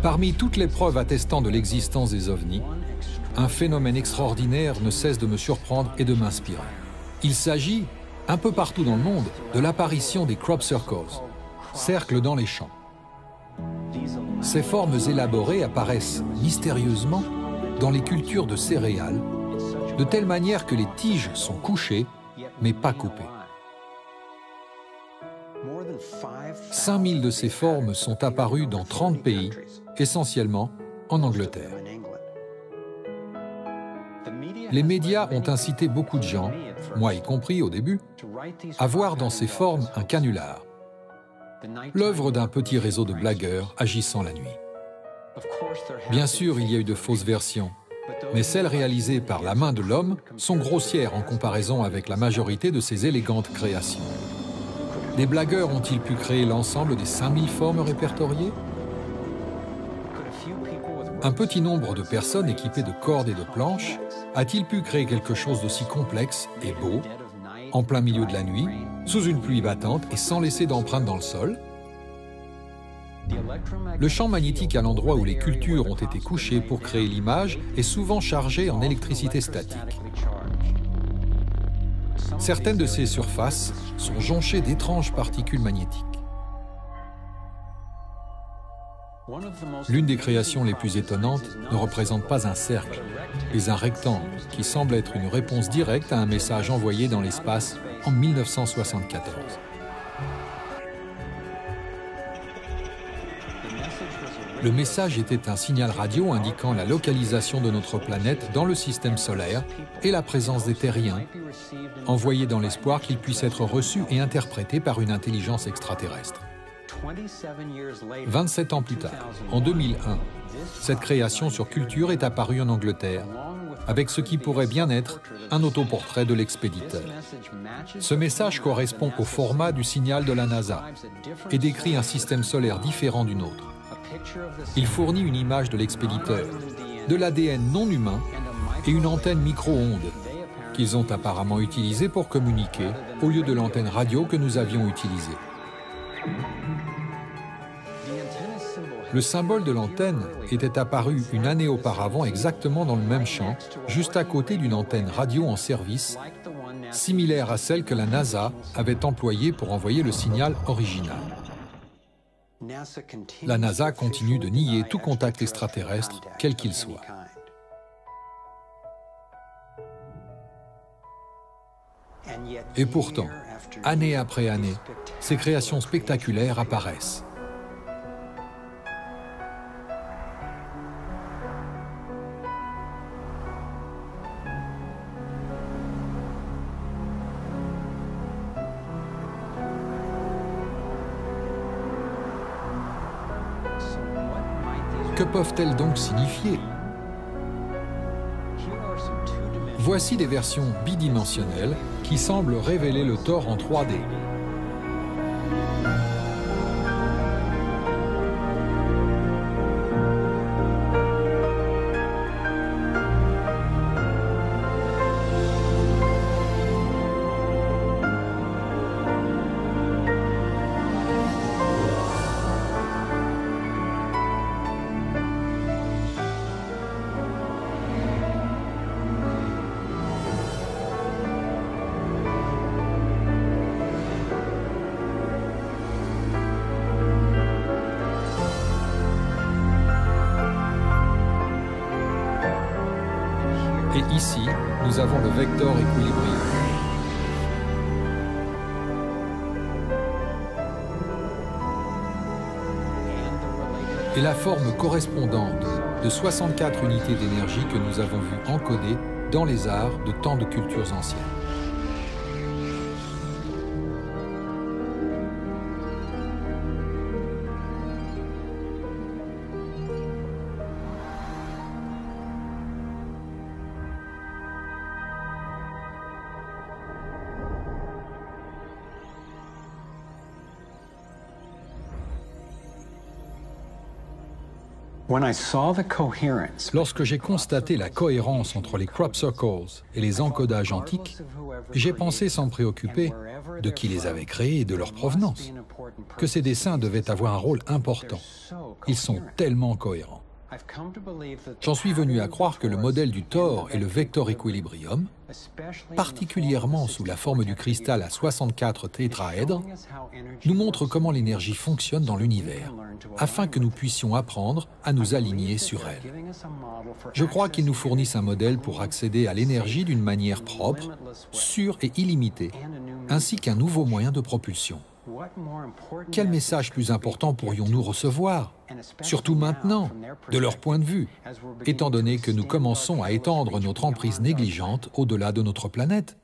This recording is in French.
Parmi toutes les preuves attestant de l'existence des ovnis, un phénomène extraordinaire ne cesse de me surprendre et de m'inspirer. Il s'agit, un peu partout dans le monde, de l'apparition des crop circles, cercles dans les champs. Ces formes élaborées apparaissent mystérieusement dans les cultures de céréales, de telle manière que les tiges sont couchées, mais pas coupées. 5000 de ces formes sont apparues dans 30 pays, essentiellement en Angleterre. Les médias ont incité beaucoup de gens, moi y compris au début, à voir dans ces formes un canular, l'œuvre d'un petit réseau de blagueurs agissant la nuit. Bien sûr, il y a eu de fausses versions, mais celles réalisées par la main de l'homme sont grossières en comparaison avec la majorité de ces élégantes créations. Des blagueurs ont-ils pu créer l'ensemble des 5000 formes répertoriées? Un petit nombre de personnes équipées de cordes et de planches a-t-il pu créer quelque chose d'aussi complexe et beau, en plein milieu de la nuit, sous une pluie battante et sans laisser d'empreinte dans le sol? Le champ magnétique à l'endroit où les cultures ont été couchées pour créer l'image est souvent chargé en électricité statique. Certaines de ces surfaces sont jonchées d'étranges particules magnétiques. L'une des créations les plus étonnantes ne représente pas un cercle, mais un rectangle qui semble être une réponse directe à un message envoyé dans l'espace en 1974. Le message était un signal radio indiquant la localisation de notre planète dans le système solaire et la présence des terriens, envoyé dans l'espoir qu'il puisse être reçu et interprété par une intelligence extraterrestre. 27 ans plus tard, en 2001, cette création sur culture est apparue en Angleterre, avec ce qui pourrait bien être un autoportrait de l'expéditeur. Ce message correspond au format du signal de la NASA et décrit un système solaire différent du nôtre. Il fournit une image de l'expéditeur, de l'ADN non humain et une antenne micro-ondes qu'ils ont apparemment utilisée pour communiquer au lieu de l'antenne radio que nous avions utilisée. Le symbole de l'antenne était apparu une année auparavant exactement dans le même champ, juste à côté d'une antenne radio en service, similaire à celle que la NASA avait employée pour envoyer le signal original. La NASA continue de nier tout contact extraterrestre, quel qu'il soit. Et pourtant, année après année, ces créations spectaculaires apparaissent. Que peuvent-elles donc signifier? Voici des versions bidimensionnelles qui semblent révéler le Thor en 3D. Et ici, nous avons le vecteur équilibré. Et la forme correspondante de 64 unités d'énergie que nous avons vues encodées dans les arts de tant de cultures anciennes. Lorsque j'ai constaté la cohérence entre les crop circles et les encodages antiques, j'ai pensé sans me préoccuper de qui les avait créés et de leur provenance, que ces dessins devaient avoir un rôle important. Ils sont tellement cohérents. J'en suis venu à croire que le modèle du Thor et le Vector Equilibrium, particulièrement sous la forme du cristal à 64 tétraèdres, nous montrent comment l'énergie fonctionne dans l'univers, afin que nous puissions apprendre à nous aligner sur elle. Je crois qu'ils nous fournissent un modèle pour accéder à l'énergie d'une manière propre, sûre et illimitée, ainsi qu'un nouveau moyen de propulsion. Quel message plus important pourrions-nous recevoir, surtout maintenant, de leur point de vue, étant donné que nous commençons à étendre notre emprise négligente au-delà de notre planète?